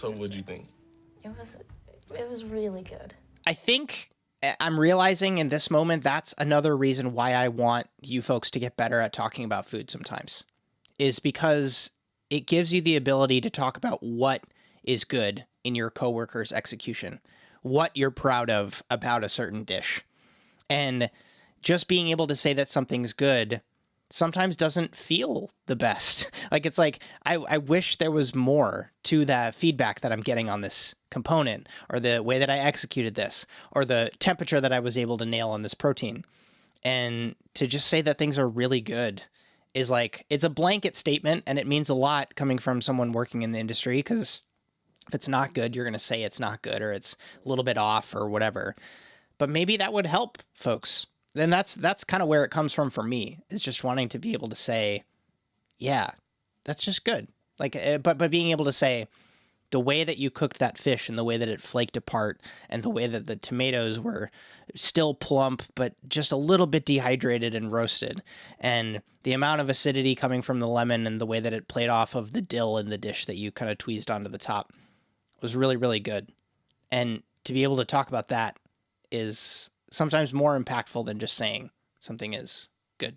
So what'd you think? It was really good. I think I'm realizing in this moment that's another reason why I want you folks to get better at talking about food sometimes, is because it gives you the ability to talk about what is good in your coworker's execution, what you're proud of about a certain dish. And just being able to say that something's good sometimes doesn't feel the best. Like, it's like, I wish there was more to that feedback that I'm getting on this component, or the way that I executed this, or the temperature that I was able to nail on this protein. And to just say that things are really good is like, it's a blanket statement, and it means a lot coming from someone working in the industry, because if it's not good, you're going to say it's not good, or it's a little bit off, or whatever. But maybe that would help folks. Then that's kind of where it comes from for me, is just wanting to be able to say, yeah, that's just good. Like, but being able to say the way that you cooked that fish, and the way that it flaked apart, and the way that the tomatoes were still plump, but just a little bit dehydrated and roasted, and the amount of acidity coming from the lemon, and the way that it played off of the dill in the dish that you kind of tweezed onto the top was really, really good. And to be able to talk about that is sometimes more impactful than just saying something is